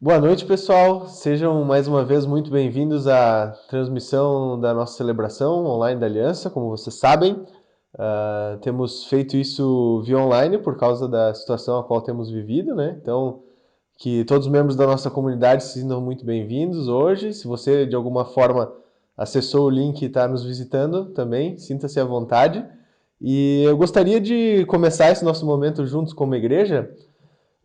Boa noite, pessoal. Sejam mais uma vez muito bem-vindos à transmissão da nossa celebração online da Aliança. Como vocês sabem, temos feito isso via online por causa da situação a qual temos vivido, né? Então, que todos os membros da nossa comunidade se sintam muito bem-vindos hoje. Se você, de alguma forma, acessou o link e está nos visitando também, sinta-se à vontade. E eu gostaria de começar esse nosso momento juntos como igreja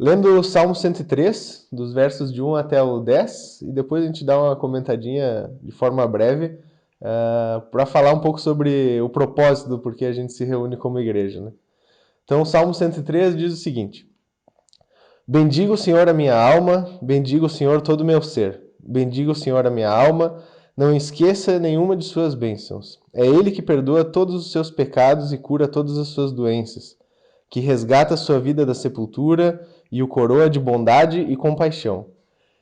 lendo o Salmo 103, dos versos de 1 até o 10, e depois a gente dá uma comentadinha de forma breve para falar um pouco sobre o propósito do porquê a gente se reúne como igreja. Né? Então, o Salmo 103 diz o seguinte: Bendiga o Senhor a minha alma, bendiga o Senhor todo o meu ser. Bendiga o Senhor a minha alma, não esqueça nenhuma de suas bênçãos. É Ele que perdoa todos os seus pecados e cura todas as suas doenças, que resgata sua vida da sepultura e o coroa de bondade e compaixão,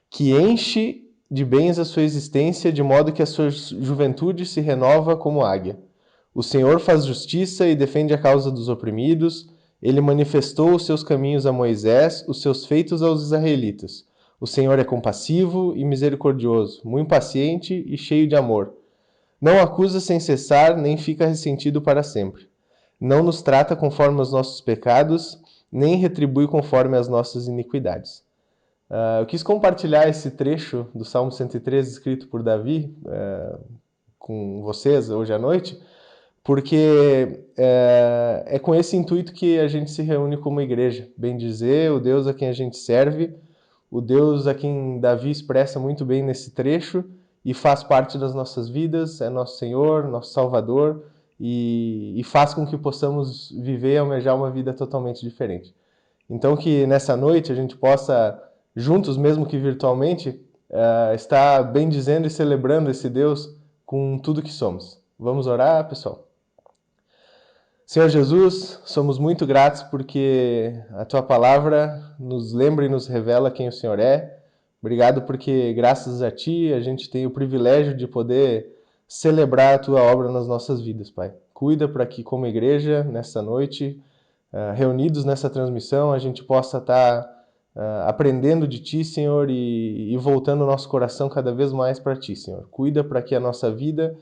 que enche de bens a sua existência, de modo que a sua juventude se renova como águia. O Senhor faz justiça e defende a causa dos oprimidos. Ele manifestou os seus caminhos a Moisés, os seus feitos aos israelitas. O Senhor é compassivo e misericordioso, muito paciente e cheio de amor. Não acusa sem cessar, nem fica ressentido para sempre. Não nos trata conforme os nossos pecados, nem retribui conforme as nossas iniquidades. Eu quis compartilhar esse trecho do Salmo 103, escrito por Davi, com vocês hoje à noite, porque é com esse intuito que a gente se reúne como igreja. Bem dizer, o Deus a quem a gente serve, o Deus a quem Davi expressa muito bem nesse trecho e faz parte das nossas vidas, é nosso Senhor, nosso Salvador, e faz com que possamos viver e almejar uma vida totalmente diferente. Então que nessa noite a gente possa, juntos, mesmo que virtualmente, estar bendizendo e celebrando esse Deus com tudo que somos. Vamos orar, pessoal? Senhor Jesus, somos muito gratos porque a Tua palavra nos lembra e nos revela quem o Senhor é. Obrigado porque, graças a Ti, a gente tem o privilégio de poder celebrar a Tua obra nas nossas vidas, Pai. Cuida para que, como igreja, nessa noite, reunidos nessa transmissão, a gente possa estar aprendendo de Ti, Senhor, e voltando o nosso coração cada vez mais para Ti, Senhor. Cuida para que a nossa vida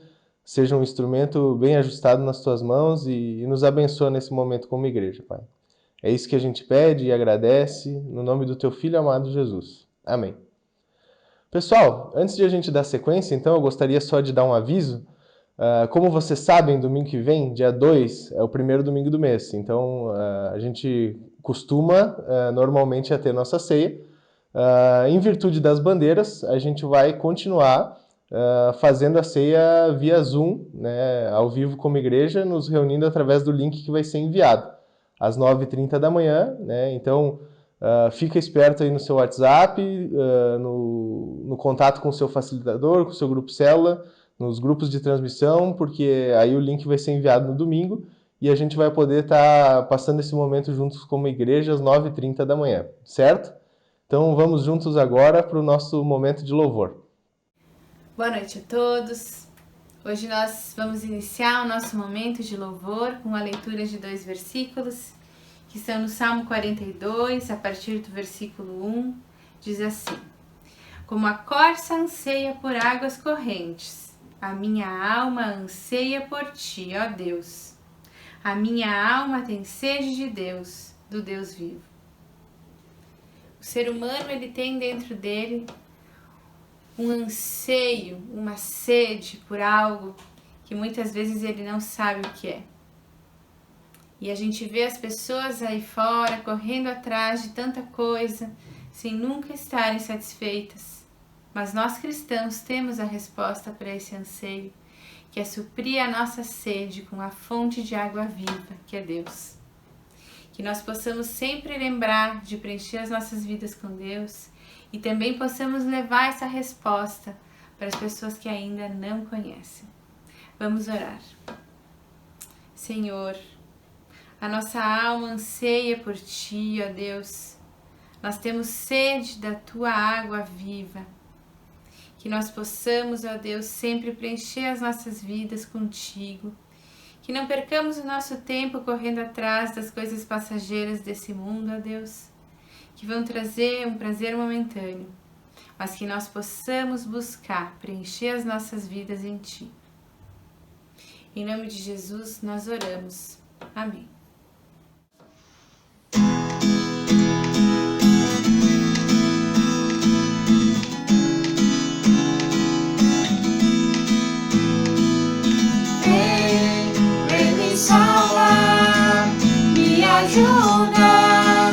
seja um instrumento bem ajustado nas Tuas mãos e nos abençoa nesse momento como igreja, Pai. É isso que a gente pede e agradece, no nome do Teu Filho amado Jesus. Amém. Pessoal, antes de a gente dar sequência, então, eu gostaria só de dar um aviso. Como vocês sabem, domingo que vem, dia 2, é o primeiro domingo do mês. Então, a gente costuma, normalmente, a ter nossa ceia. Em virtude das bandeiras, a gente vai continuar fazendo a ceia via Zoom, né, ao vivo como igreja, nos reunindo através do link que vai ser enviado às 9h30 da manhã. Né? Então, fica esperto aí no seu WhatsApp, no contato com o seu facilitador, com o seu grupo célula, nos grupos de transmissão, porque aí o link vai ser enviado no domingo e a gente vai poder estar passando esse momento juntos como igreja às 9h30 da manhã, certo? Então vamos juntos agora para o nosso momento de louvor. Boa noite a todos. Hoje nós vamos iniciar o nosso momento de louvor com a leitura de 2 versículos que estão no Salmo 42, a partir do versículo 1, diz assim: Como a corça anseia por águas correntes, a minha alma anseia por ti, ó Deus. A minha alma tem sede de Deus, do Deus vivo. O ser humano, ele tem dentro dele um anseio, uma sede por algo que muitas vezes ele não sabe o que é. E a gente vê as pessoas aí fora correndo atrás de tanta coisa, sem nunca estarem satisfeitas. Mas nós cristãos temos a resposta para esse anseio, que é suprir a nossa sede com a fonte de água viva, que é Deus. Que nós possamos sempre lembrar de preencher as nossas vidas com Deus e também possamos levar essa resposta para as pessoas que ainda não conhecem. Vamos orar. Senhor, a nossa alma anseia por Ti, ó Deus. Nós temos sede da Tua água viva. Que nós possamos, ó Deus, sempre preencher as nossas vidas contigo. Que não percamos o nosso tempo correndo atrás das coisas passageiras desse mundo, ó Deus, que vão trazer um prazer momentâneo, mas que nós possamos buscar preencher as nossas vidas em Ti. Em nome de Jesus nós oramos. Amém. Vem me salvar, me ajuda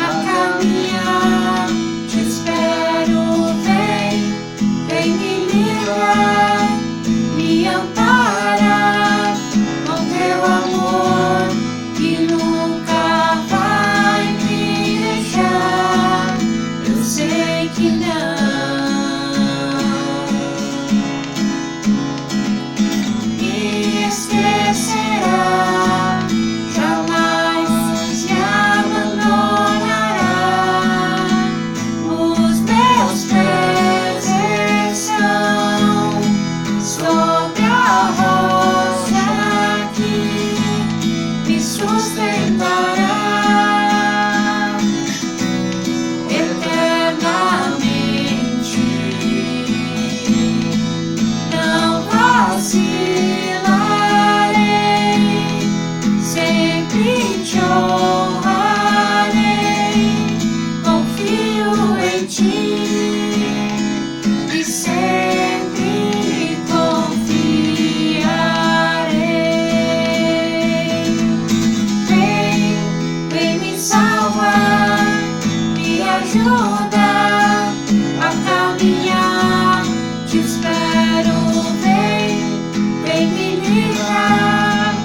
a caminhar. Te espero, vem me livrar, me amparar com teu amor que nunca vai me deixar. Eu sei que não me esquecerá, jamais me abandonará. Os meus pés estão sobre a rocha que me sustentará eternamente. Não vacilarei, sempre te honrarei, confio em ti e sempre confiarei. Vem me salvar, me ajuda a caminhar. Te espero, vem me livrar,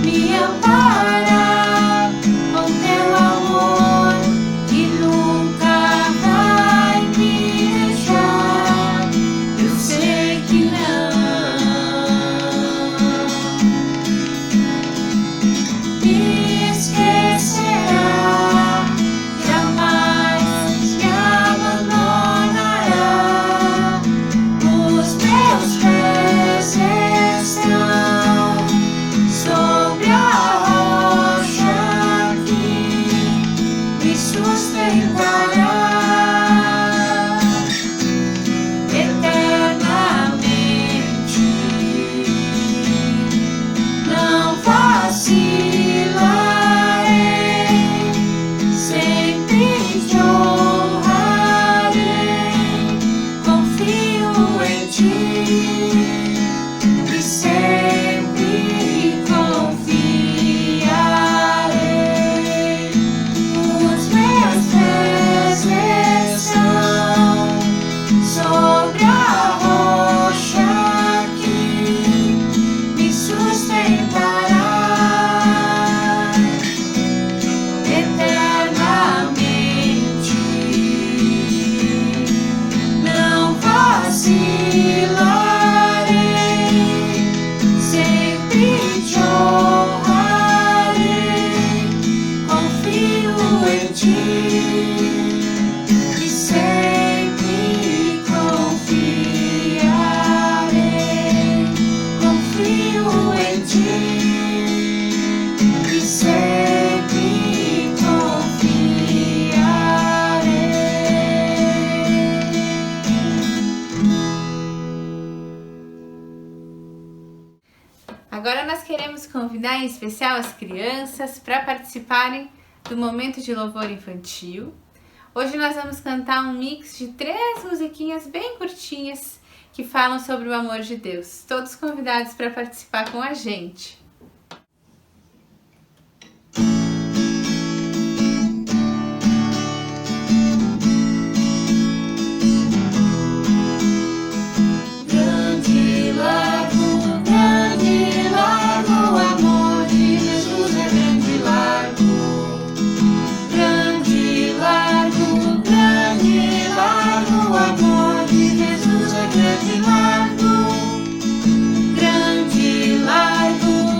me amparar com teu amor que nunca vai me deixar. Eu sei que não me esquecerá, jamais me abandonará. Os meus pés estão sobre a rocha que me sustentará eternamente. Não vacilarei, sempre te honrarei, confio em ti e sempre confiarei. Os meus pés estão sobre a rocha que me sustentará eternamente. Não vacilarei, sempre te honrarei, confio em ti e sempre confiarei. Confio em ti e sempre confiarei. Agora nós queremos convidar em especial as crianças para participarem do momento de louvor infantil. Hoje nós vamos cantar um mix de 3 musiquinhas bem curtinhas que falam sobre o amor de Deus. Todos convidados para participar com a gente. Grande, largo, o amor de Jesus é grande, largo. Grande, largo, o amor de Jesus é grande, largo. Grande, largo,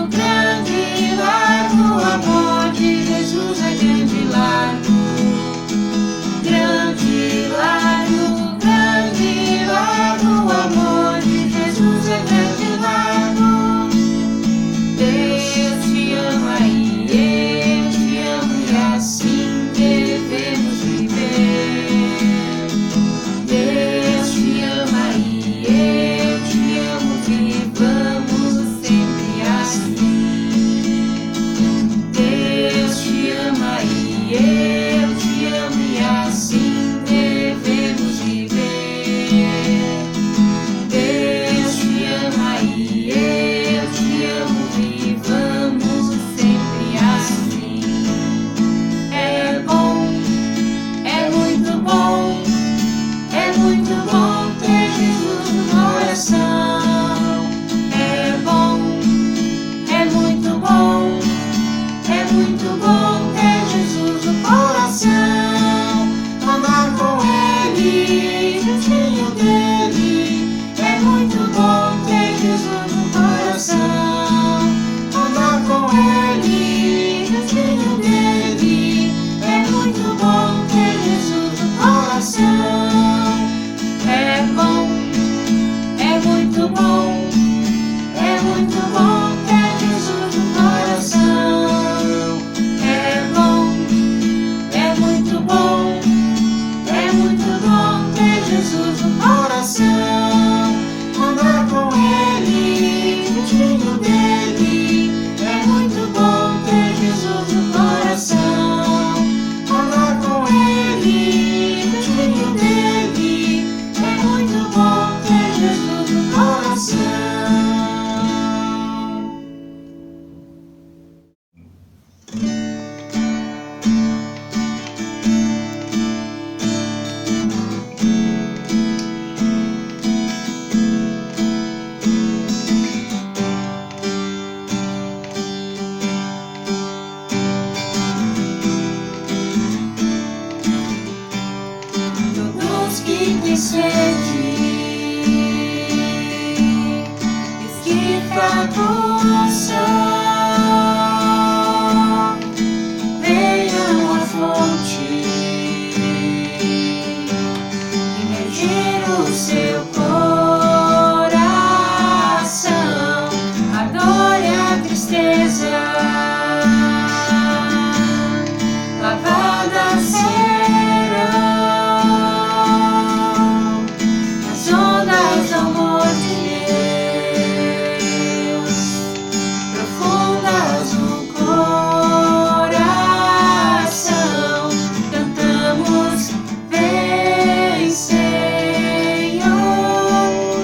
sede, esquiva a pulsão, venham à fonte, imergir o seu coração, a dor e a tristeza, lavadas serão nas ondas do amor de Deus, profundas no coração, cantamos: vem, Senhor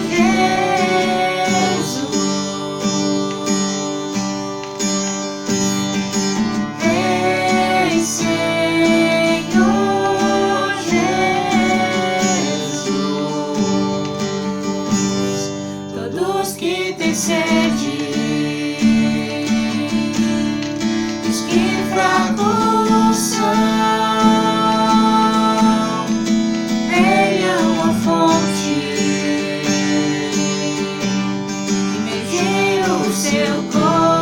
Jesus, vem, Senhor Jesus. Todos que têm sede, esquiva a pulsão, venham à fonte, imergir o seu coração,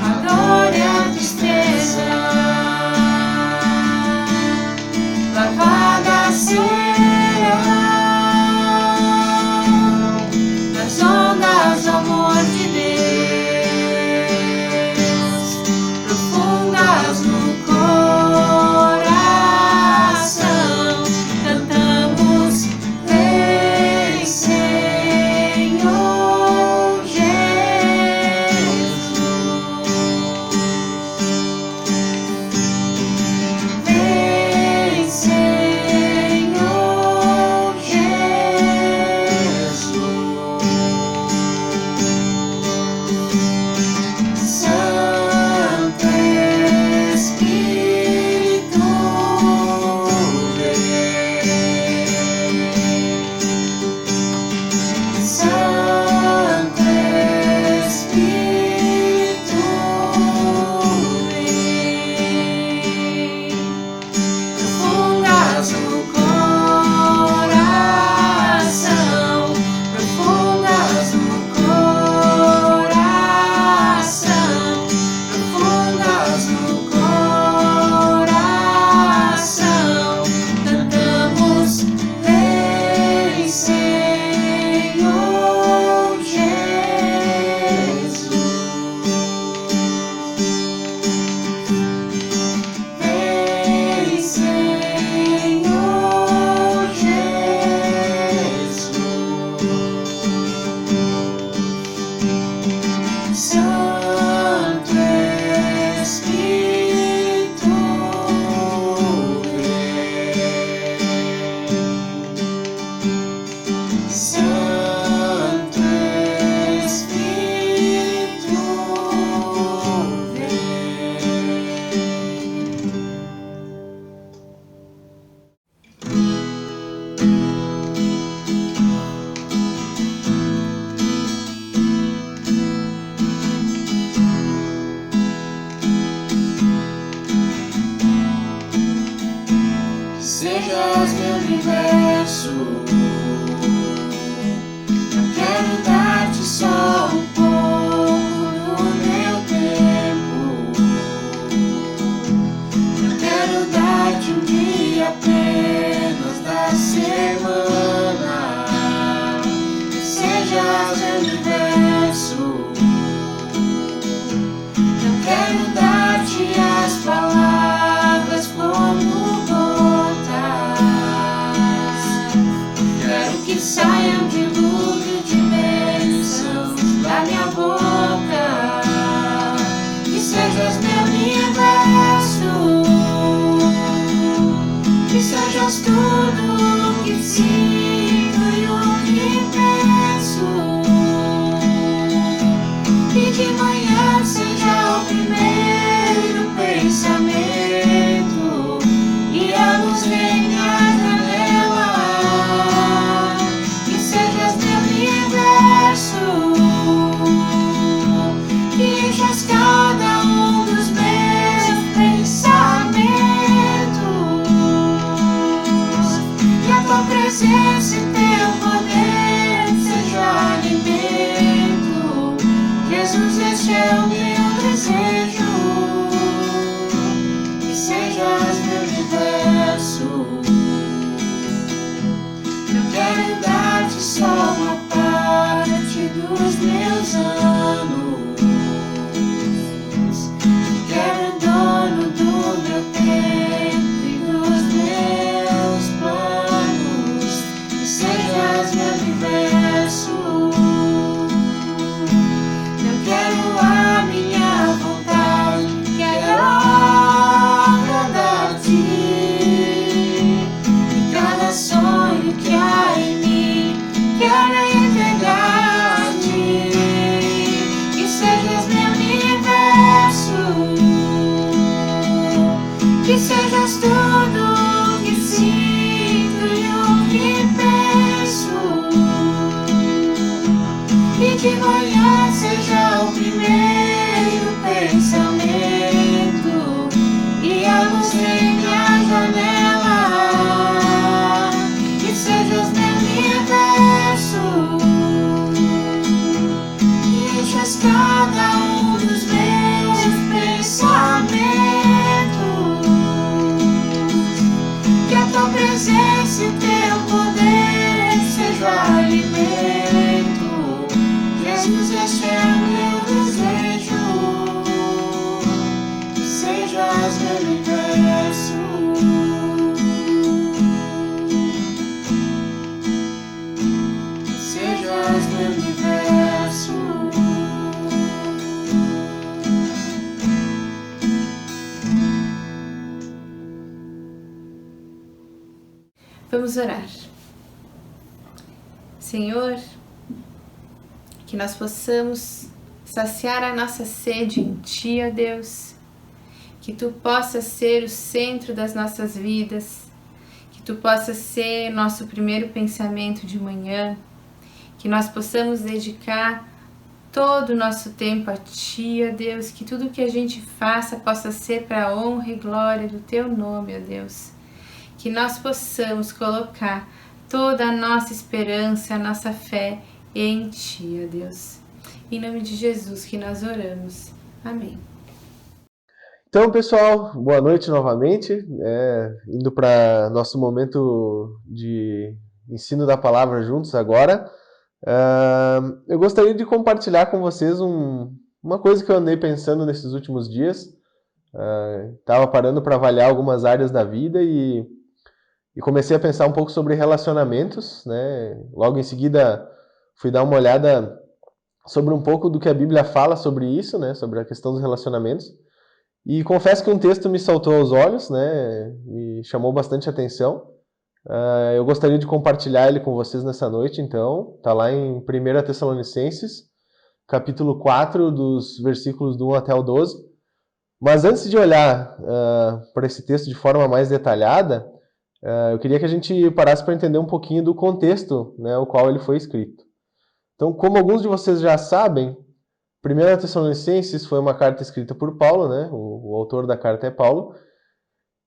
a dor e a tristeza, lavadas serão nas ondas do amor de Deus, profundas no coração, cantamos: vem, Senhor Jesus, vem, Senhor Jesus. Santo Espírito, vem. Santo Espírito, vem. Profundas no coração, profundas no coração, profundas no coração, cantamos: vem, Senhor Jesus, vem, Senhor Jesus. Santo Espírito, vem. Santo Espírito, vem. Que sejas meu universo, eu quero dar-te só um pouco do meu tempo, eu quero dar-te um dia apenas da semana. Que sejas meu universo, eu quero dar-te as palavras como gotas, quero que saiam dilúvio de bênçãos da minha boca. Que sejas meu universo, que sejas tudo o que sinto e o que penso, que de manhã seja o primeiro pensamento e a luz venha à janela. Que sejas meu universo, que enchas cada um dos meus pensamentos. tua presença e teu poder seja alimento. Jesus, este é o meu desejo, que sejas meu universo. Eu quero dar-te só uma parte dos meus anos. Quero o dono do meu tempo e dos meus planos. Que sejas meu universo. Eu quero a minha vontade, quero agradar-te. E cada sonho que há em mim, quero entregar-te. Que sejas meu universo, que sejas tudo o que sinto e o que penso. E de manhã seja o primeiro pensamento e a luz em minha janela. Que sejas meu universo, que enchas cada dos meus pensamentos. Que a tua presença e teu poder seja alimento. Jesus, este é o meu desejo, que sejas meu universo. Que sejas meu universo. Vamos orar. Senhor, que nós possamos saciar a nossa sede em Ti, ó Deus, que Tu possas ser o centro das nossas vidas, que Tu possas ser nosso primeiro pensamento de manhã, que nós possamos dedicar todo o nosso tempo a Ti, ó Deus, que tudo que a gente faça possa ser para a honra e glória do Teu nome, ó Deus, que nós possamos colocar toda a nossa esperança, a nossa fé em Ti, ó Deus. Em nome de Jesus que nós oramos. Amém. Então, pessoal, boa noite novamente. Indo para nosso momento de ensino da palavra juntos agora. Eu gostaria de compartilhar com vocês uma coisa que eu andei pensando nesses últimos dias. Estava parando para avaliar algumas áreas da vida e comecei a pensar um pouco sobre relacionamentos, né? Logo em seguida fui dar uma olhada sobre um pouco do que a Bíblia fala sobre isso, né? Sobre a questão dos relacionamentos. E confesso que um texto me saltou aos olhos, né? Me chamou bastante atenção. Eu gostaria de compartilhar ele com vocês nessa noite, então. Está lá em 1 Tessalonicenses, capítulo 4, dos versículos do 1 até o 12. Mas antes de olhar para esse texto de forma mais detalhada, eu queria que a gente parasse para entender um pouquinho do contexto, né, o qual ele foi escrito. Então, como alguns de vocês já sabem, 1 Tessalonicenses foi uma carta escrita por Paulo, né, o autor da carta é Paulo,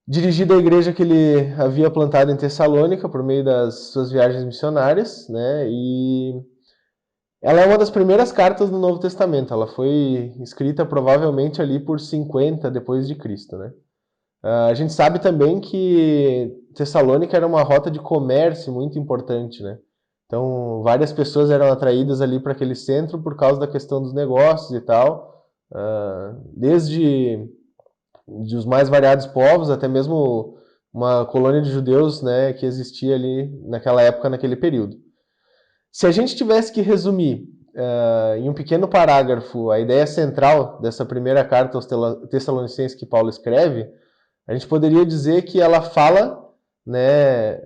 dirigida à igreja que ele havia plantado em Tessalônica por meio das suas viagens missionárias, né, e ela é uma das primeiras cartas do Novo Testamento. Ela foi escrita provavelmente ali por 50 depois de Cristo, né. A gente sabe também que Tessalônica era uma rota de comércio muito importante, né? Então, várias pessoas eram atraídas ali para aquele centro por causa da questão dos negócios e tal. Desde os mais variados povos, até mesmo uma colônia de judeus, né, que existia ali naquela época, naquele período. Se a gente tivesse que resumir em um pequeno parágrafo a ideia central dessa primeira carta aos Tessalonicenses que Paulo escreve, a gente poderia dizer que ela fala, né,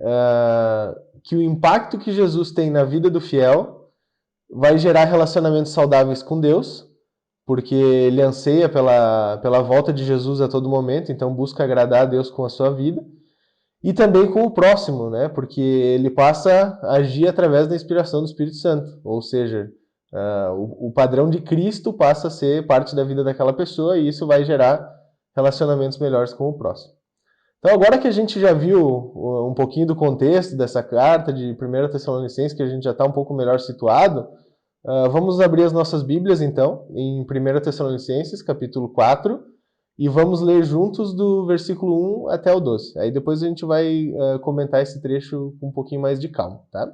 que o impacto que Jesus tem na vida do fiel vai gerar relacionamentos saudáveis com Deus, porque ele anseia pela volta de Jesus a todo momento, então busca agradar a Deus com a sua vida, e também com o próximo, né, porque ele passa a agir através da inspiração do Espírito Santo, ou seja, o padrão de Cristo passa a ser parte da vida daquela pessoa e isso vai gerar relacionamentos melhores com o próximo. Então, agora que a gente já viu um pouquinho do contexto dessa carta de 1 Tessalonicenses, que a gente já está um pouco melhor situado, vamos abrir as nossas Bíblias, então, em 1 Tessalonicenses, capítulo 4, e vamos ler juntos do versículo 1 até o 12. Aí depois a gente vai comentar esse trecho com um pouquinho mais de calma, tá?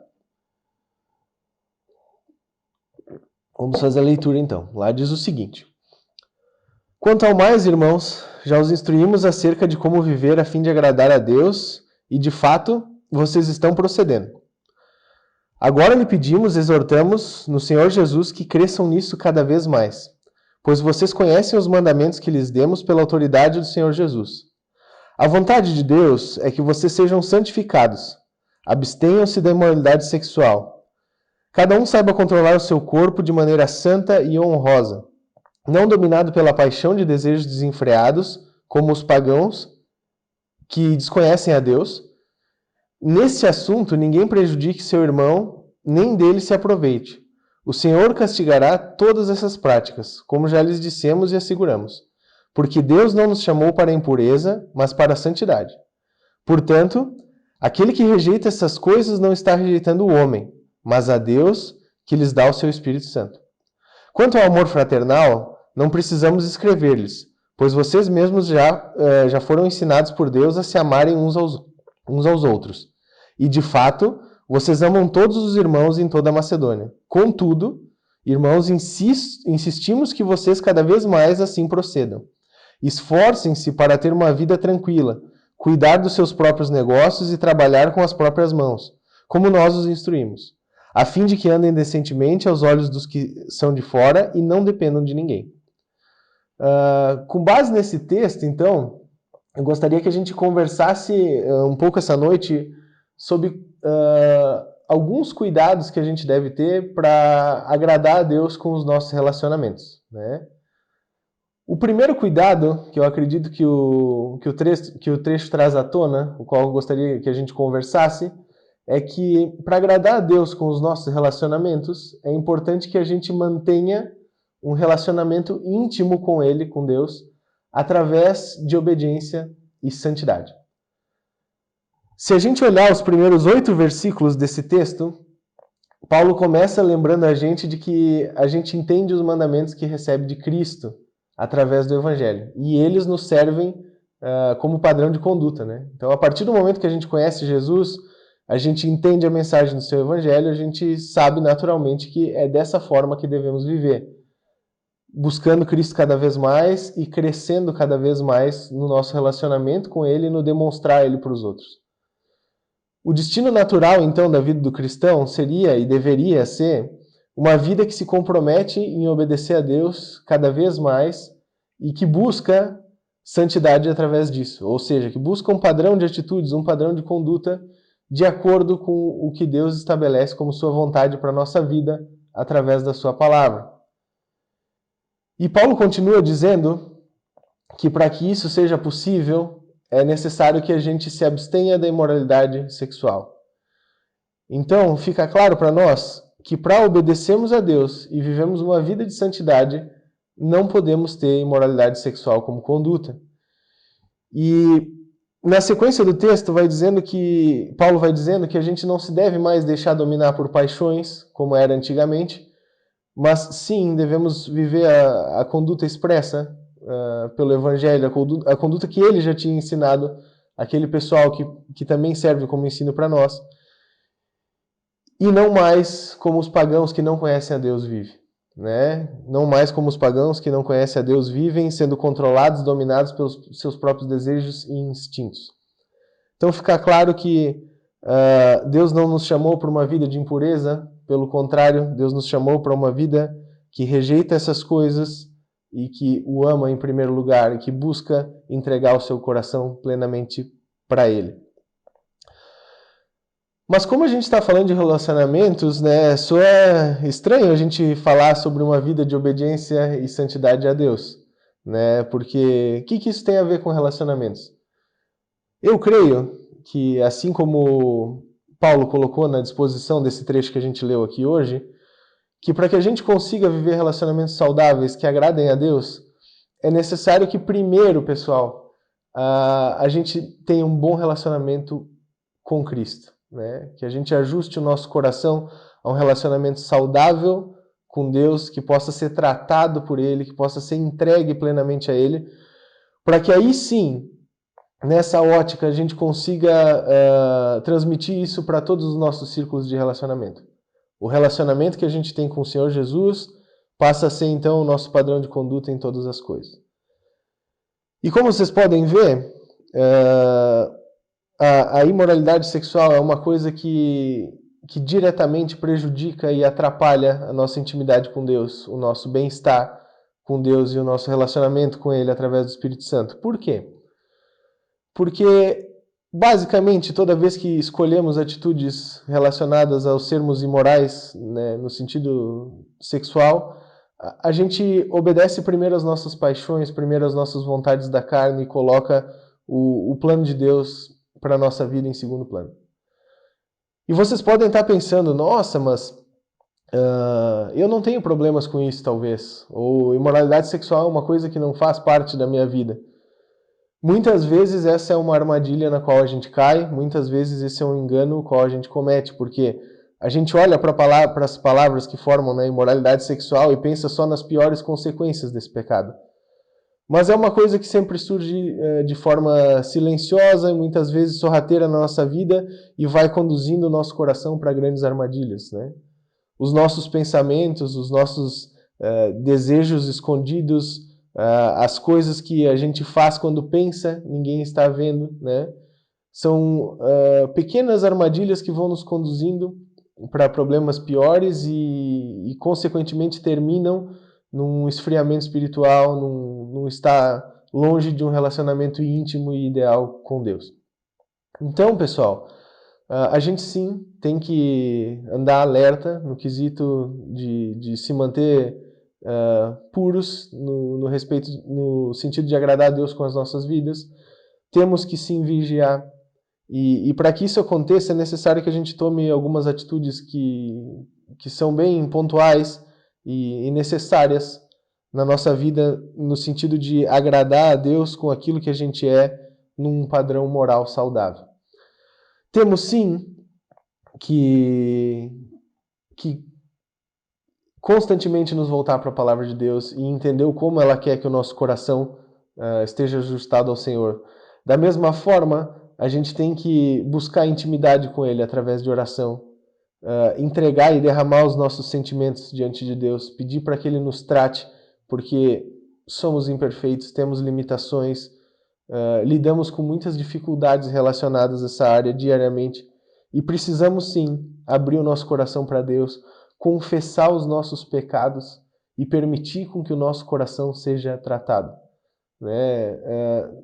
Vamos fazer a leitura, então. Lá diz o seguinte: Quanto ao mais, irmãos, já os instruímos acerca de como viver a fim de agradar a Deus, e de fato, vocês estão procedendo. Agora lhe pedimos, exortamos no Senhor Jesus que cresçam nisso cada vez mais, pois vocês conhecem os mandamentos que lhes demos pela autoridade do Senhor Jesus. A vontade de Deus é que vocês sejam santificados, abstenham-se da imoralidade sexual. Cada um saiba controlar o seu corpo de maneira santa e honrosa, não dominado pela paixão de desejos desenfreados, como os pagãos que desconhecem a Deus. Nesse assunto, ninguém prejudique seu irmão, nem dele se aproveite. O Senhor castigará todas essas práticas, como já lhes dissemos e asseguramos, porque Deus não nos chamou para a impureza, mas para a santidade. Portanto, aquele que rejeita essas coisas não está rejeitando o homem, mas a Deus, que lhes dá o seu Espírito Santo. Quanto ao amor fraternal, não precisamos escrever-lhes, pois vocês mesmos já foram ensinados por Deus a se amarem uns aos outros. E, de fato, vocês amam todos os irmãos em toda a Macedônia. Contudo, irmãos, insistimos que vocês cada vez mais assim procedam. Esforcem-se para ter uma vida tranquila, cuidar dos seus próprios negócios e trabalhar com as próprias mãos, como nós os instruímos, a fim de que andem decentemente aos olhos dos que são de fora e não dependam de ninguém. Com base nesse texto, então, eu gostaria que a gente conversasse um pouco essa noite sobre alguns cuidados que a gente deve ter para agradar a Deus com os nossos relacionamentos, né? O primeiro cuidado, que eu acredito que o trecho traz à tona, o qual eu gostaria que a gente conversasse, é que para agradar a Deus com os nossos relacionamentos, é importante que a gente mantenha um relacionamento íntimo com Ele, com Deus, através de obediência e santidade. Se a gente olhar os primeiros 8 versículos desse texto, Paulo começa lembrando a gente de que a gente entende os mandamentos que recebe de Cristo através do Evangelho. E eles nos servem como padrão de conduta, né? Então, a partir do momento que a gente conhece Jesus, a gente entende a mensagem do seu Evangelho, a gente sabe naturalmente que é dessa forma que devemos viver, buscando Cristo cada vez mais e crescendo cada vez mais no nosso relacionamento com Ele e no demonstrar Ele para os outros. O destino natural, então, da vida do cristão seria e deveria ser uma vida que se compromete em obedecer a Deus cada vez mais e que busca santidade através disso, ou seja, que busca um padrão de atitudes, um padrão de conduta de acordo com o que Deus estabelece como sua vontade para a nossa vida através da sua palavra. E Paulo continua dizendo que para que isso seja possível, é necessário que a gente se abstenha da imoralidade sexual. Então, fica claro para nós que para obedecermos a Deus e vivemos uma vida de santidade, não podemos ter imoralidade sexual como conduta. E na sequência do texto Paulo vai dizendo que a gente não se deve mais deixar dominar por paixões, como era antigamente, mas sim devemos viver a conduta expressa pelo Evangelho, a conduta que ele já tinha ensinado aquele pessoal que também serve como ensino para nós, e não mais como os pagãos que não conhecem a Deus vivem, né? Não mais como os pagãos que não conhecem a Deus vivem, sendo controlados, dominados pelos seus próprios desejos e instintos. Então fica claro que Deus não nos chamou para uma vida de impureza, pelo contrário, Deus nos chamou para uma vida que rejeita essas coisas e que o ama em primeiro lugar, e que busca entregar o seu coração plenamente para Ele. Mas como a gente está falando de relacionamentos, né, soa estranho a gente falar sobre uma vida de obediência e santidade a Deus, né? Porque o que isso tem a ver com relacionamentos? Eu creio que, assim como Paulo colocou na disposição desse trecho que a gente leu aqui hoje, que para que a gente consiga viver relacionamentos saudáveis que agradem a Deus, é necessário que primeiro, pessoal, a gente tenha um bom relacionamento com Cristo, né? Que a gente ajuste o nosso coração a um relacionamento saudável com Deus, que possa ser tratado por Ele, que possa ser entregue plenamente a Ele, para que aí sim, nessa ótica, a gente consiga transmitir isso para todos os nossos círculos de relacionamento. O relacionamento que a gente tem com o Senhor Jesus passa a ser então o nosso padrão de conduta em todas as coisas. E como vocês podem ver, a imoralidade sexual é uma coisa que diretamente prejudica e atrapalha a nossa intimidade com Deus, o nosso bem-estar com Deus e o nosso relacionamento com Ele através do Espírito Santo. Por quê? Porque, basicamente, toda vez que escolhemos atitudes relacionadas aos sermos imorais, né, no sentido sexual, a gente obedece primeiro às nossas paixões, primeiro às nossas vontades da carne e coloca o plano de Deus para a nossa vida em segundo plano. E vocês podem estar pensando, nossa, mas eu não tenho problemas com isso, talvez. Ou imoralidade sexual é uma coisa que não faz parte da minha vida. Muitas vezes essa é uma armadilha na qual a gente cai, muitas vezes esse é um engano no qual a gente comete, porque a gente olha para as palavras que formam, né, imoralidade sexual e pensa só nas piores consequências desse pecado. Mas é uma coisa que sempre surge de forma silenciosa e muitas vezes sorrateira na nossa vida e vai conduzindo o nosso coração para grandes armadilhas, né? Os nossos pensamentos, os nossos desejos escondidos, as coisas que a gente faz quando pensa, ninguém está vendo, né? São pequenas armadilhas que vão nos conduzindo para problemas piores e consequentemente terminam num esfriamento espiritual, num estar longe de um relacionamento íntimo e ideal com Deus. Então, pessoal, a gente sim tem que andar alerta no quesito de se manter puros no sentido de agradar a Deus com as nossas vidas. Temos que sim vigiar. E para que isso aconteça, é necessário que a gente tome algumas atitudes que são bem pontuais e necessárias na nossa vida, no sentido de agradar a Deus com aquilo que a gente é, num padrão moral saudável. Temos sim que constantemente nos voltar para a palavra de Deus e entender como ela quer que o nosso coração esteja ajustado ao Senhor. Da mesma forma, a gente tem que buscar intimidade com Ele através de oração, entregar e derramar os nossos sentimentos diante de Deus, pedir para que Ele nos trate, porque somos imperfeitos, temos limitações, lidamos com muitas dificuldades relacionadas a essa área diariamente e precisamos sim abrir o nosso coração para Deus, confessar os nossos pecados e permitir com que o nosso coração seja tratado.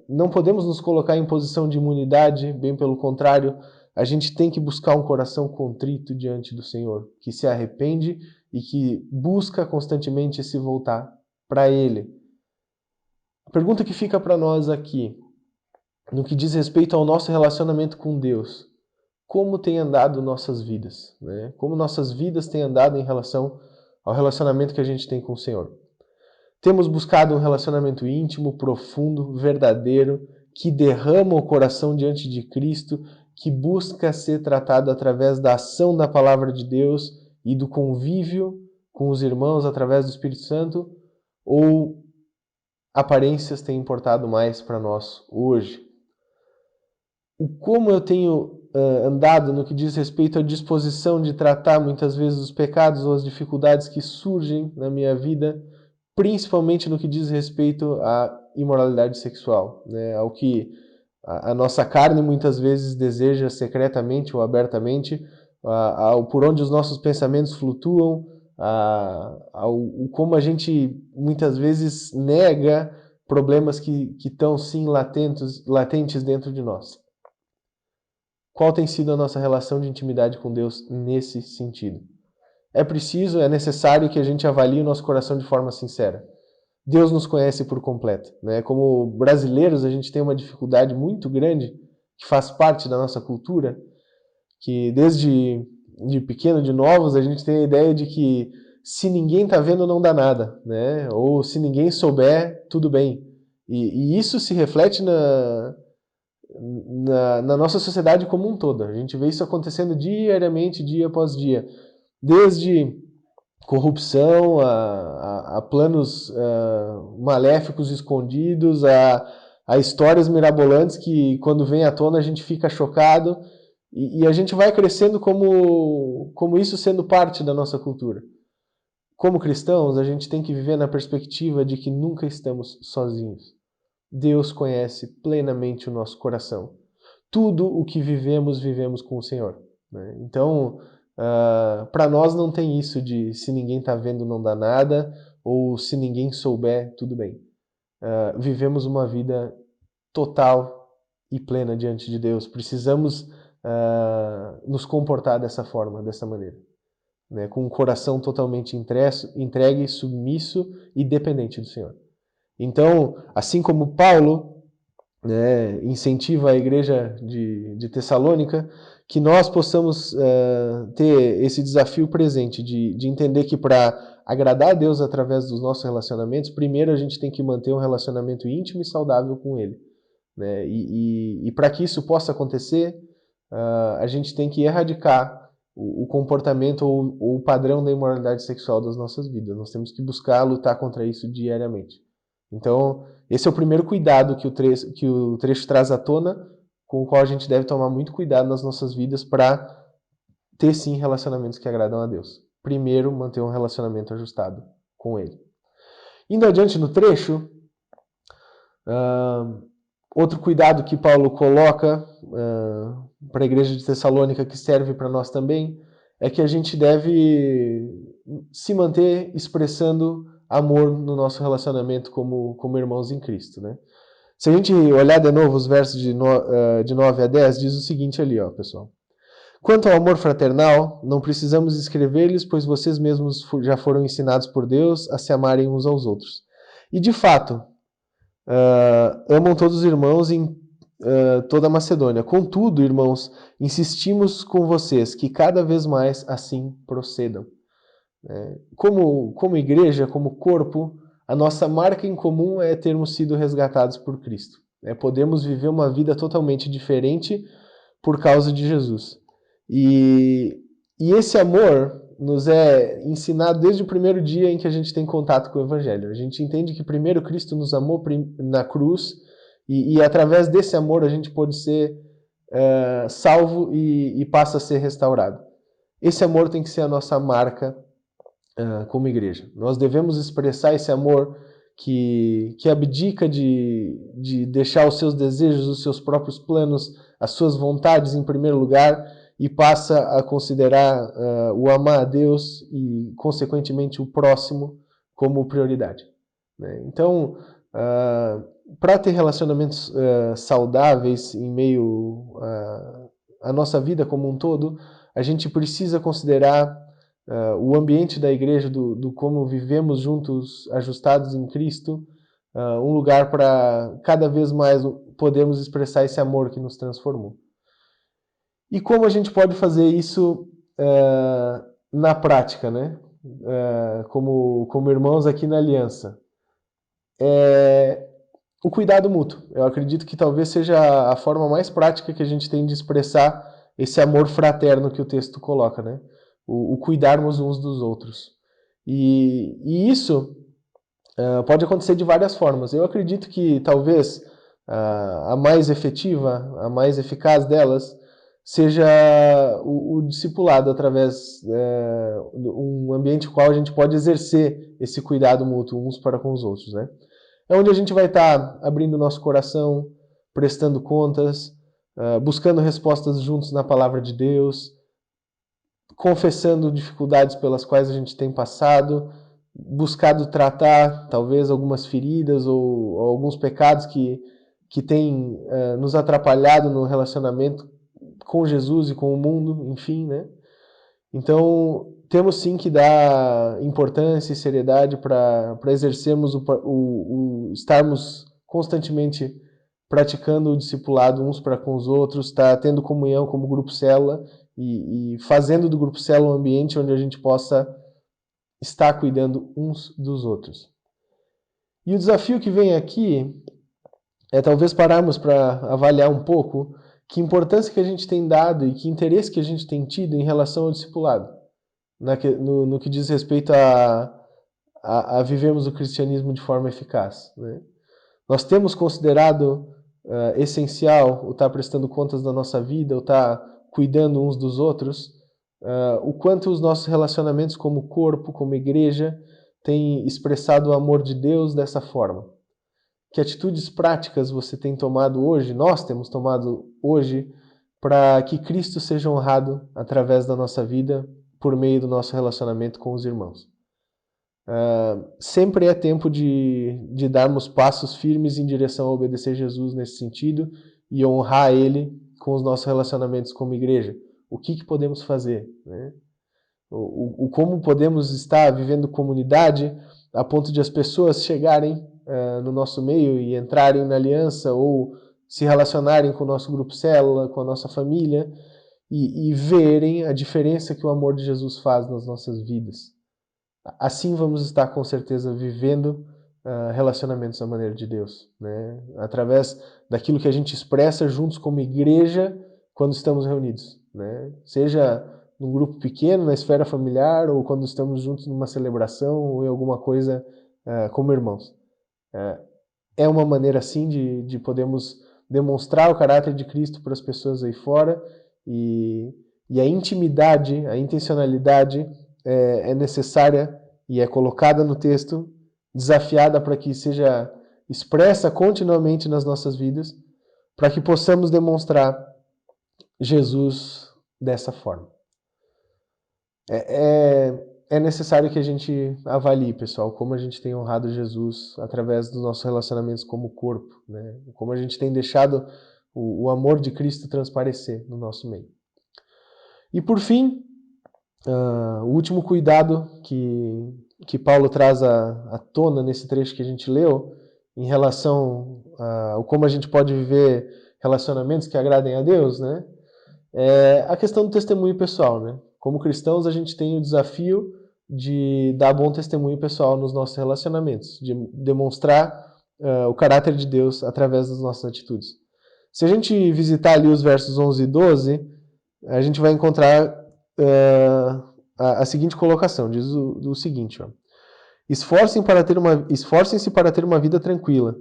Não podemos nos colocar em posição de imunidade, bem pelo contrário, a gente tem que buscar um coração contrito diante do Senhor, que se arrepende e que busca constantemente se voltar para Ele. A pergunta que fica para nós aqui, no que diz respeito ao nosso relacionamento com Deus, como tem andado nossas vidas? Né? Como nossas vidas têm andado em relação ao relacionamento que a gente tem com o Senhor? Temos buscado um relacionamento íntimo, profundo, verdadeiro, que derrama o coração diante de Cristo, que busca ser tratado através da ação da palavra de Deus e do convívio com os irmãos através do Espírito Santo? Ou aparências têm importado mais para nós hoje? Como eu tenho andado no que diz respeito à disposição de tratar muitas vezes os pecados ou as dificuldades que surgem na minha vida, principalmente no que diz respeito à imoralidade sexual, né? Ao que a nossa carne muitas vezes deseja secretamente ou abertamente, por onde os nossos pensamentos flutuam, como a gente muitas vezes nega problemas que estão sim latentes dentro de nós. Qual tem sido a nossa relação de intimidade com Deus nesse sentido? É necessário que a gente avalie o nosso coração de forma sincera. Deus nos conhece por completo, né? Como brasileiros, a gente tem uma dificuldade muito grande, que faz parte da nossa cultura, que desde de pequeno, de novos, a gente tem a ideia de que se ninguém está vendo, não dá nada, né? Ou se ninguém souber, tudo bem. E isso se reflete na nossa sociedade como um todo. A gente vê isso acontecendo diariamente, dia após dia. Desde corrupção, a planos maléficos escondidos, a histórias mirabolantes que, quando vem à tona, a gente fica chocado. E a gente vai crescendo como isso sendo parte da nossa cultura. Como cristãos, a gente tem que viver na perspectiva de que nunca estamos sozinhos. Deus conhece plenamente o nosso coração. Tudo o que vivemos, vivemos com o Senhor, né? Então, para nós não tem isso de se ninguém está vendo não dá nada, ou se ninguém souber, tudo bem. Vivemos uma vida total e plena diante de Deus. Precisamos nos comportar dessa forma, dessa maneira, né? Com o coração totalmente entregue, submisso e dependente do Senhor. Então, assim como Paulo, né, incentiva a igreja de Tessalônica, que nós possamos ter esse desafio presente de entender que para agradar a Deus através dos nossos relacionamentos, primeiro a gente tem que manter um relacionamento íntimo e saudável com Ele, né? E para que isso possa acontecer, a gente tem que erradicar o comportamento ou o padrão da imoralidade sexual das nossas vidas. Nós temos que buscar lutar contra isso diariamente. Então, esse é o primeiro cuidado que o trecho traz à tona, com o qual a gente deve tomar muito cuidado nas nossas vidas para ter, sim, relacionamentos que agradam a Deus. Primeiro, manter um relacionamento ajustado com Ele. Indo adiante no trecho, outro cuidado que Paulo coloca para a igreja de Tessalônica, que serve para nós também, é que a gente deve se manter expressando amor no nosso relacionamento como irmãos em Cristo, né? Se a gente olhar de novo os versos de 9 a 10, diz o seguinte ali, ó, pessoal. Quanto ao amor fraternal, não precisamos escrever-lhes, pois vocês mesmos já foram ensinados por Deus a se amarem uns aos outros. E, de fato, amam todos os irmãos em toda a Macedônia. Contudo, irmãos, insistimos com vocês que cada vez mais assim procedam. Como igreja, como corpo, a nossa marca em comum é termos sido resgatados por Cristo. Podemos viver uma vida totalmente diferente por causa de Jesus. E esse amor nos é ensinado desde o primeiro dia em que a gente tem contato com o Evangelho. A gente entende que primeiro Cristo nos amou na cruz e através desse amor a gente pode ser salvo e passa a ser restaurado. Esse amor tem que ser a nossa marca como igreja. Nós devemos expressar esse amor que abdica de deixar os seus desejos, os seus próprios planos, as suas vontades em primeiro lugar e passa a considerar o amar a Deus e, consequentemente, o próximo como prioridade, né? Então, para ter relacionamentos saudáveis em meio à nossa vida como um todo, a gente precisa considerar o ambiente da igreja, do como vivemos juntos, ajustados em Cristo, um lugar para cada vez mais podermos expressar esse amor que nos transformou. E como a gente pode fazer isso na prática, né? Como irmãos aqui na Aliança? O cuidado mútuo. Eu acredito que talvez seja a forma mais prática que a gente tem de expressar esse amor fraterno que o texto coloca, né? O cuidarmos uns dos outros. E isso pode acontecer de várias formas. Eu acredito que talvez a mais efetiva, a mais eficaz delas, seja o discipulado através de um ambiente no qual a gente pode exercer esse cuidado mútuo uns para com os outros, né? É onde a gente vai estar abrindo o nosso coração, prestando contas, buscando respostas juntos na palavra de Deus, confessando dificuldades pelas quais a gente tem passado, buscado tratar talvez algumas feridas ou alguns pecados que têm nos atrapalhado no relacionamento com Jesus e com o mundo, enfim, né? Então, temos sim que dar importância e seriedade para exercermos estarmos constantemente praticando o discipulado uns para com os outros, tendo comunhão como grupo célula e fazendo do grupo célula um ambiente onde a gente possa estar cuidando uns dos outros. E o desafio que vem aqui é talvez pararmos para avaliar um pouco que importância que a gente tem dado e que interesse que a gente tem tido em relação ao discipulado, no que diz respeito a vivermos o cristianismo de forma eficaz, né? Nós temos considerado essencial o estar prestando contas da nossa vida, o estar cuidando uns dos outros, o quanto os nossos relacionamentos como corpo, como igreja, têm expressado o amor de Deus dessa forma. Que atitudes práticas você tem tomado hoje, nós temos tomado hoje, para que Cristo seja honrado através da nossa vida, por meio do nosso relacionamento com os irmãos. Sempre é tempo de darmos passos firmes em direção a obedecer Jesus nesse sentido e honrar Ele com os nossos relacionamentos como igreja. O que podemos fazer, né? Como podemos estar vivendo comunidade a ponto de as pessoas chegarem no nosso meio e entrarem na aliança ou se relacionarem com o nosso grupo célula, com a nossa família e verem a diferença que o amor de Jesus faz nas nossas vidas. Assim vamos estar com certeza vivendo relacionamentos à maneira de Deus, né? Através daquilo que a gente expressa juntos como igreja quando estamos reunidos, né? Seja num grupo pequeno, na esfera familiar, ou quando estamos juntos numa celebração ou em alguma coisa como irmãos. É uma maneira assim de podermos demonstrar o caráter de Cristo para as pessoas aí fora e a intimidade, a intencionalidade é necessária e é colocada no texto, desafiada para que seja expressa continuamente nas nossas vidas, para que possamos demonstrar Jesus dessa forma. É necessário que a gente avalie, pessoal, como a gente tem honrado Jesus através dos nossos relacionamentos como corpo, né? Como a gente tem deixado o amor de Cristo transparecer no nosso meio. E por fim, o último cuidado que Paulo traz à tona nesse trecho que a gente leu, em relação a como a gente pode viver relacionamentos que agradem a Deus, né? É a questão do testemunho pessoal, né? Como cristãos, a gente tem o desafio de dar bom testemunho pessoal nos nossos relacionamentos, de demonstrar o caráter de Deus através das nossas atitudes. Se a gente visitar ali os versos 11 e 12, a gente vai encontrar a seguinte colocação, diz o seguinte, ó: esforcem-se para ter uma vida tranquila,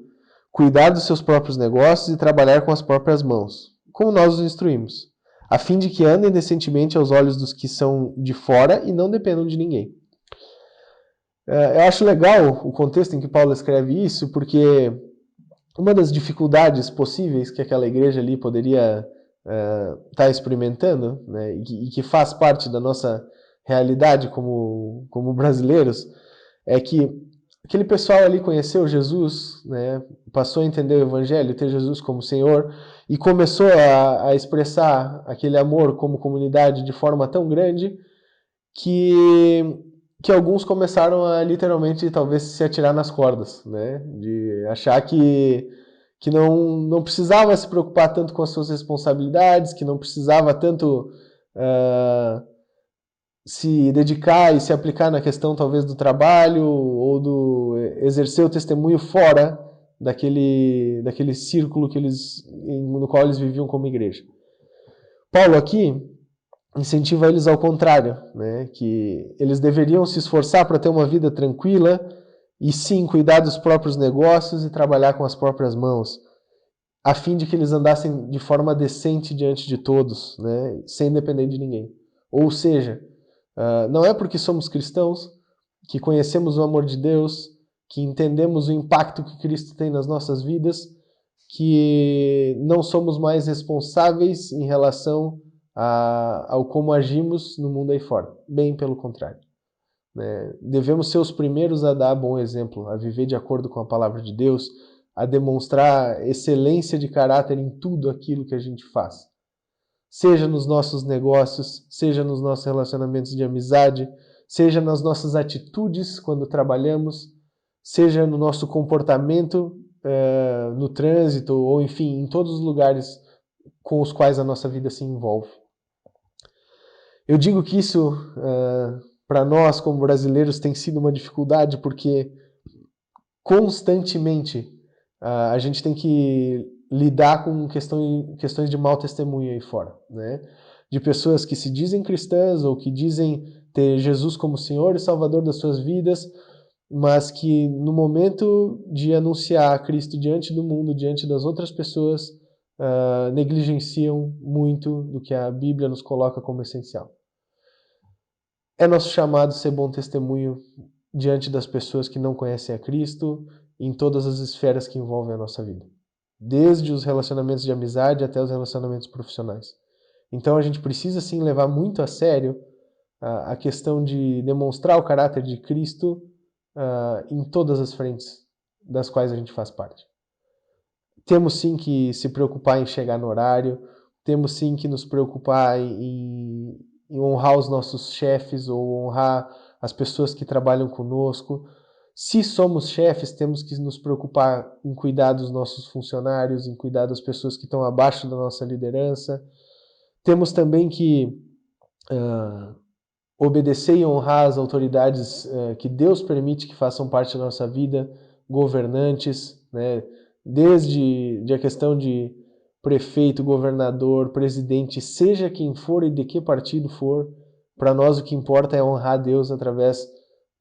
cuidar dos seus próprios negócios e trabalhar com as próprias mãos, como nós os instruímos, a fim de que andem decentemente aos olhos dos que são de fora e não dependam de ninguém. Eu acho legal o contexto em que Paulo escreve isso, porque uma das dificuldades possíveis que aquela igreja ali poderia estar experimentando, né, e que faz parte da nossa realidade como brasileiros, é que aquele pessoal ali conheceu Jesus, né, passou a entender o Evangelho, ter Jesus como Senhor, e começou a expressar aquele amor como comunidade de forma tão grande que alguns começaram a literalmente talvez se atirar nas cordas, né, de achar que não precisava se preocupar tanto com as suas responsabilidades, que não precisava tanto se dedicar e se aplicar na questão talvez do trabalho ou do exercer o testemunho fora daquele círculo no qual eles viviam como igreja. Paulo aqui incentiva eles ao contrário, né? Que eles deveriam se esforçar para ter uma vida tranquila e sim cuidar dos próprios negócios e trabalhar com as próprias mãos, a fim de que eles andassem de forma decente diante de todos, né? Sem depender de ninguém. Ou seja, não é porque somos cristãos, que conhecemos o amor de Deus, que entendemos o impacto que Cristo tem nas nossas vidas, que não somos mais responsáveis em relação ao como agimos no mundo aí fora. Bem pelo contrário. Devemos ser os primeiros a dar bom exemplo, a viver de acordo com a palavra de Deus, a demonstrar excelência de caráter em tudo aquilo que a gente faz. Seja nos nossos negócios, seja nos nossos relacionamentos de amizade, seja nas nossas atitudes quando trabalhamos, seja no nosso comportamento no trânsito, ou enfim, em todos os lugares com os quais a nossa vida se envolve. Eu digo que isso, para nós como brasileiros, tem sido uma dificuldade, porque constantemente a gente tem que lidar com questões de mau testemunho aí fora, né? De pessoas que se dizem cristãs ou que dizem ter Jesus como Senhor e Salvador das suas vidas, mas que no momento de anunciar Cristo diante do mundo, diante das outras pessoas, negligenciam muito do que a Bíblia nos coloca como essencial. É nosso chamado ser bom testemunho diante das pessoas que não conhecem a Cristo, em todas as esferas que envolvem a nossa vida. Desde os relacionamentos de amizade até os relacionamentos profissionais. Então a gente precisa sim levar muito a sério a questão de demonstrar o caráter de Cristo em todas as frentes das quais a gente faz parte. Temos sim que se preocupar em chegar no horário, temos sim que nos preocupar em honrar os nossos chefes ou honrar as pessoas que trabalham conosco. Se somos chefes, temos que nos preocupar em cuidar dos nossos funcionários, em cuidar das pessoas que estão abaixo da nossa liderança. Temos também que obedecer e honrar as autoridades que Deus permite que façam parte da nossa vida, governantes, né? Desde a questão de prefeito, governador, presidente, seja quem for e de que partido for, para nós o que importa é honrar Deus através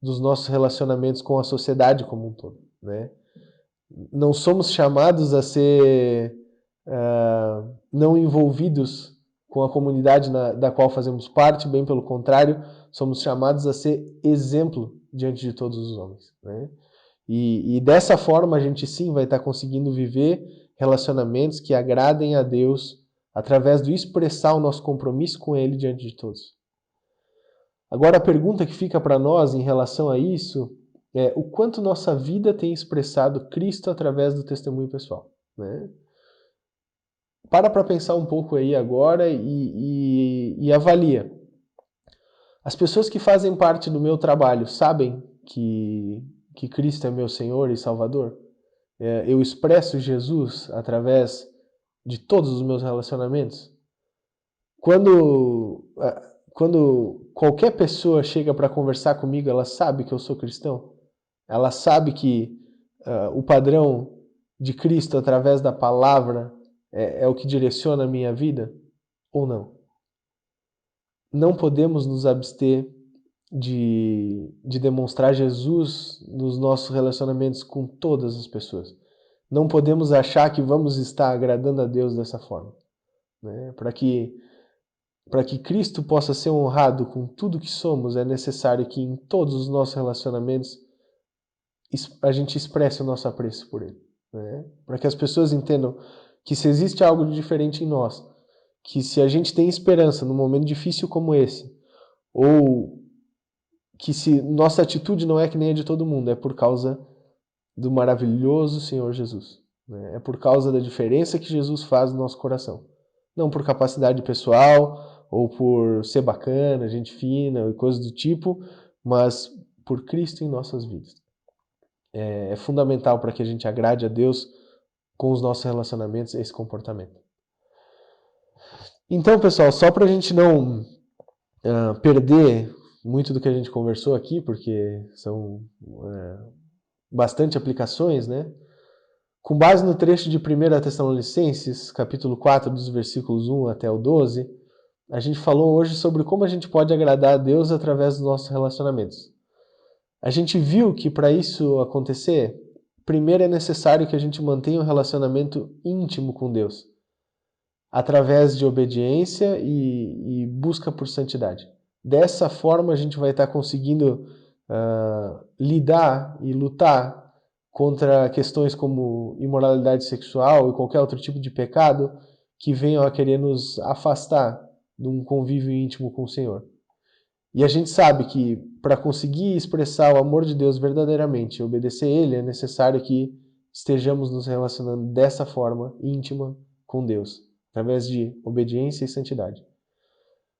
dos nossos relacionamentos com a sociedade como um todo, né? Não somos chamados a ser não envolvidos com a comunidade da qual fazemos parte, bem pelo contrário, somos chamados a ser exemplo diante de todos os homens, né? E dessa forma a gente sim vai estar conseguindo viver relacionamentos que agradem a Deus através do expressar o nosso compromisso com Ele diante de todos. Agora a pergunta que fica para nós em relação a isso é o quanto nossa vida tem expressado Cristo através do testemunho pessoal, né? Para pensar um pouco aí agora e avalia. As pessoas que fazem parte do meu trabalho sabem que Cristo é meu Senhor e Salvador? Eu expresso Jesus através de todos os meus relacionamentos? Quando qualquer pessoa chega para conversar comigo, ela sabe que eu sou cristão? Ela sabe que o padrão de Cristo através da palavra é o que direciona a minha vida? Ou não? Não podemos nos abster de demonstrar Jesus nos nossos relacionamentos com todas as pessoas. Não podemos achar que vamos estar agradando a Deus dessa forma, né? Para que Cristo possa ser honrado com tudo que somos, é necessário que em todos os nossos relacionamentos a gente expresse o nosso apreço por Ele, né? Para que as pessoas entendam que se existe algo de diferente em nós, que se a gente tem esperança num momento difícil como esse, ou que se nossa atitude não é que nem a de todo mundo, é por causa do maravilhoso Senhor Jesus, né? É por causa da diferença que Jesus faz no nosso coração. Não por capacidade pessoal, ou por ser bacana, gente fina, e coisas do tipo, mas por Cristo em nossas vidas. É fundamental para que a gente agrade a Deus com os nossos relacionamentos esse comportamento. Então, pessoal, só para a gente não perder muito do que a gente conversou aqui, porque são bastante aplicações, né? Com base no trecho de 1 Tessalonicenses, capítulo 4, dos versículos 1 até o 12, a gente falou hoje sobre como a gente pode agradar a Deus através dos nossos relacionamentos. A gente viu que para isso acontecer, primeiro é necessário que a gente mantenha um relacionamento íntimo com Deus, através de obediência e busca por santidade. Dessa forma, a gente vai estar conseguindo lidar e lutar contra questões como imoralidade sexual e qualquer outro tipo de pecado que venham a querer nos afastar de um convívio íntimo com o Senhor. E a gente sabe que para conseguir expressar o amor de Deus verdadeiramente e obedecer Ele, é necessário que estejamos nos relacionando dessa forma íntima com Deus, através de obediência e santidade.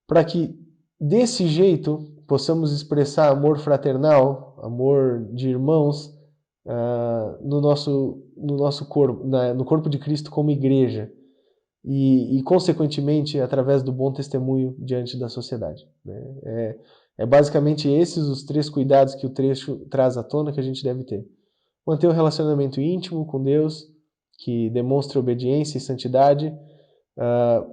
Para que, desse jeito, possamos expressar amor fraternal, amor de irmãos, no nosso corpo, no corpo de Cristo como igreja, e consequentemente, através do bom testemunho diante da sociedade, né? É basicamente esses os 3 cuidados que o trecho traz à tona que a gente deve ter. manter um relacionamento íntimo com Deus, que demonstre obediência e santidade,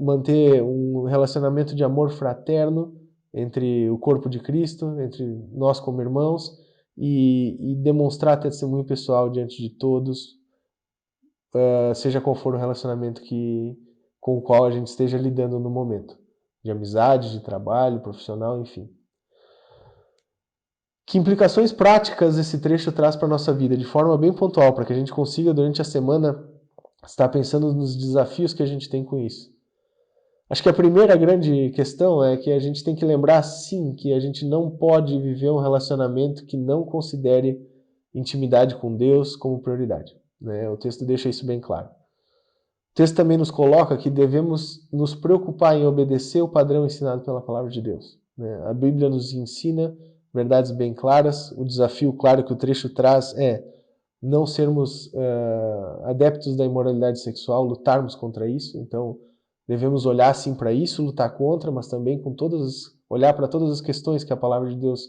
manter um relacionamento de amor fraterno entre o corpo de Cristo, entre nós como irmãos, e demonstrar testemunho pessoal diante de todos, seja qual for o relacionamento com o qual a gente esteja lidando no momento, de amizade, de trabalho, profissional, enfim. Que implicações práticas esse trecho traz para a nossa vida, de forma bem pontual, para que a gente consiga, durante a semana, estar pensando nos desafios que a gente tem com isso. Acho que a primeira grande questão é que a gente tem que lembrar, sim, que a gente não pode viver um relacionamento que não considere intimidade com Deus como prioridade, né? O texto deixa isso bem claro. O texto também nos coloca que devemos nos preocupar em obedecer o padrão ensinado pela palavra de Deus, né? A Bíblia nos ensina verdades bem claras. O desafio claro que o trecho traz é não sermos adeptos da imoralidade sexual, lutarmos contra isso. Então, devemos olhar sim para isso, lutar contra, mas também olhar para todas as questões que a palavra de Deus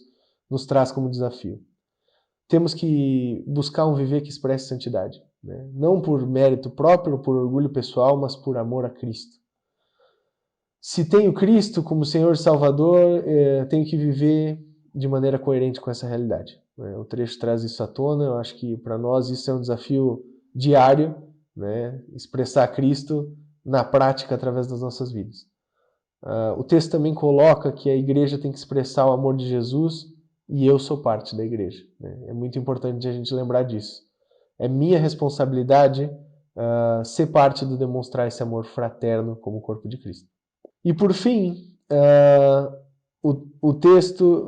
nos traz como desafio. Temos que buscar um viver que expresse santidade, né? Não por mérito próprio, por orgulho pessoal, mas por amor a Cristo. Se tenho Cristo como Senhor e Salvador, tenho que viver de maneira coerente com essa realidade, né? O trecho traz isso à tona. Eu acho que para nós isso é um desafio diário, né? Expressar Cristo na prática através das nossas vidas. O texto também coloca que a igreja tem que expressar o amor de Jesus e eu sou parte da igreja, né? É muito importante a gente lembrar disso. É minha responsabilidade ser parte do demonstrar esse amor fraterno como o corpo de Cristo. E por fim, o texto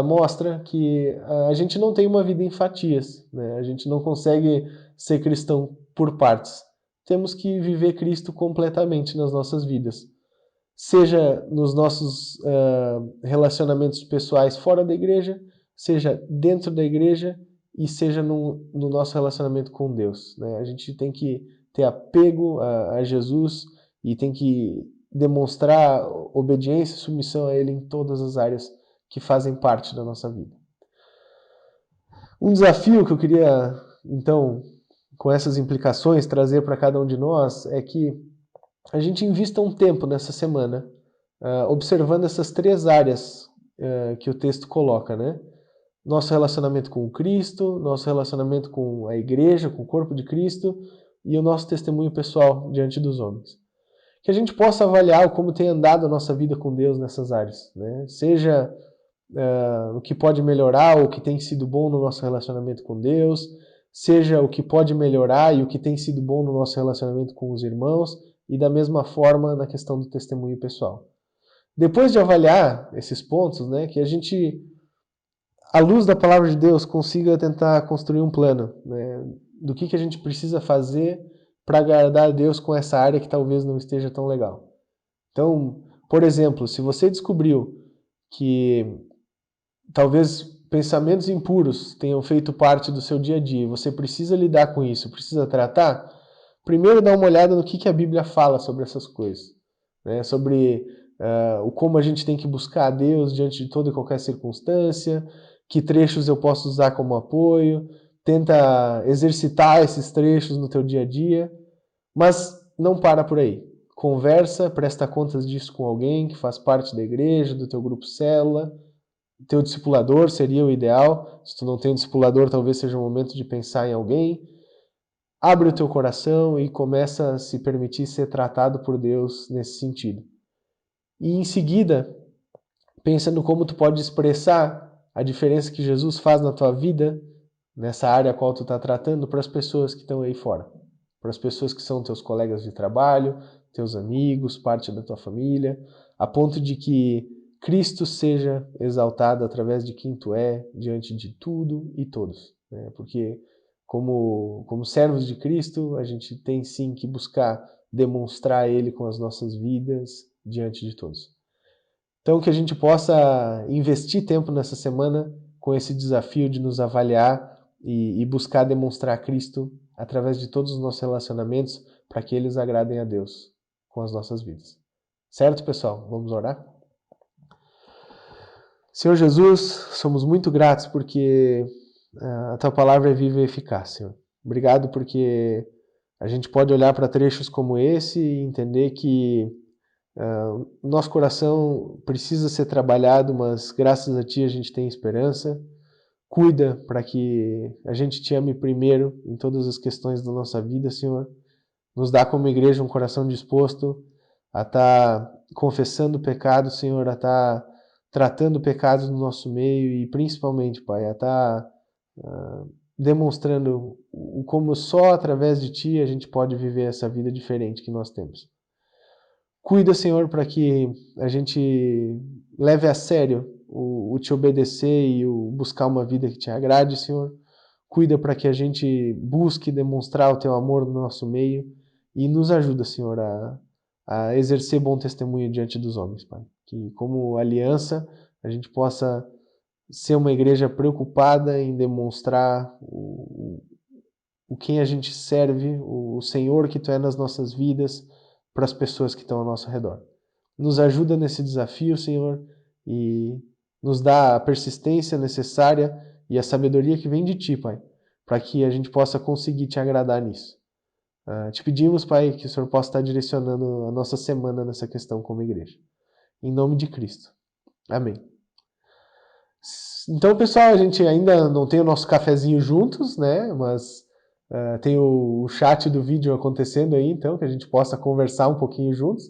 mostra que a gente não tem uma vida em fatias, né? A gente não consegue ser cristão por partes. Temos que viver Cristo completamente nas nossas vidas. Seja nos nossos relacionamentos pessoais fora da igreja, seja dentro da igreja e seja no nosso relacionamento com Deus, né? A gente tem que ter apego a Jesus e tem que demonstrar obediência e submissão a Ele em todas as áreas que fazem parte da nossa vida. Um desafio que eu queria, então, com essas implicações, trazer para cada um de nós é que a gente invista um tempo nessa semana observando essas 3 áreas que o texto coloca, né? Nosso relacionamento com Cristo, nosso relacionamento com a igreja, com o corpo de Cristo e o nosso testemunho pessoal diante dos homens. Que a gente possa avaliar como tem andado a nossa vida com Deus nessas áreas, né? Seja o que pode melhorar, o que tem sido bom no nosso relacionamento com Deus, seja o que pode melhorar e o que tem sido bom no nosso relacionamento com os irmãos, e da mesma forma na questão do testemunho pessoal. Depois de avaliar esses pontos, né, que a gente, à luz da palavra de Deus, consiga tentar construir um plano, né, do que a gente precisa fazer para agradar a Deus com essa área que talvez não esteja tão legal. Então, por exemplo, se você descobriu que talvez pensamentos impuros tenham feito parte do seu dia a dia e você precisa lidar com isso, precisa tratar, primeiro dá uma olhada no que a Bíblia fala sobre essas coisas, né? Sobre como a gente tem que buscar a Deus diante de toda e qualquer circunstância, que trechos eu posso usar como apoio, tenta exercitar esses trechos no teu dia a dia, mas não para por aí. Conversa, presta contas disso com alguém que faz parte da igreja, do teu grupo célula. Teu discipulador seria o ideal. Se tu não tem um discipulador, talvez seja o momento de pensar em alguém. Abre o teu coração e começa a se permitir ser tratado por Deus nesse sentido. E em seguida, pensa no como tu pode expressar a diferença que Jesus faz na tua vida, nessa área a qual tu está tratando, para as pessoas que estão aí fora. Para as pessoas que são teus colegas de trabalho, teus amigos, parte da tua família, a ponto de que Cristo seja exaltado através de quem tu é, diante de tudo e todos, né? Porque como servos de Cristo, a gente tem sim que buscar demonstrar Ele com as nossas vidas diante de todos. Então, que a gente possa investir tempo nessa semana com esse desafio de nos avaliar e buscar demonstrar Cristo através de todos os nossos relacionamentos para que eles agradem a Deus com as nossas vidas. Certo, pessoal? Vamos orar? Senhor Jesus, somos muito gratos porque a Tua palavra é viva e eficaz, Senhor. Obrigado porque a gente pode olhar para trechos como esse e entender que nosso coração precisa ser trabalhado, mas graças a Ti a gente tem esperança. Cuida para que a gente Te ame primeiro em todas as questões da nossa vida, Senhor. Nos dá como igreja um coração disposto a estar confessando pecados, Senhor, a estar tratando pecados no nosso meio e principalmente, Pai, a estar demonstrando como só através de Ti a gente pode viver essa vida diferente que nós temos. Cuida, Senhor, para que a gente leve a sério o Te obedecer e o buscar uma vida que Te agrade, Senhor. Cuida para que a gente busque demonstrar o Teu amor no nosso meio e nos ajuda, Senhor, a exercer bom testemunho diante dos homens, Pai. Que como aliança a gente possa ser uma igreja preocupada em demonstrar quem a gente serve, o Senhor que Tu é nas nossas vidas, para as pessoas que estão ao nosso redor. Nos ajuda nesse desafio, Senhor, e nos dá a persistência necessária e a sabedoria que vem de Ti, Pai, para que a gente possa conseguir Te agradar nisso. Te pedimos, Pai, que o Senhor possa estar direcionando a nossa semana nessa questão como igreja. Em nome de Cristo. Amém. Então, pessoal, a gente ainda não tem o nosso cafezinho juntos, né? Mas tem o chat do vídeo acontecendo aí, então, que a gente possa conversar um pouquinho juntos.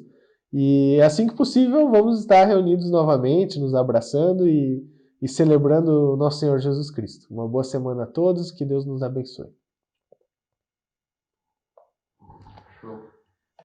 E assim que possível, vamos estar reunidos novamente, nos abraçando e celebrando o nosso Senhor Jesus Cristo. Uma boa semana a todos, que Deus nos abençoe.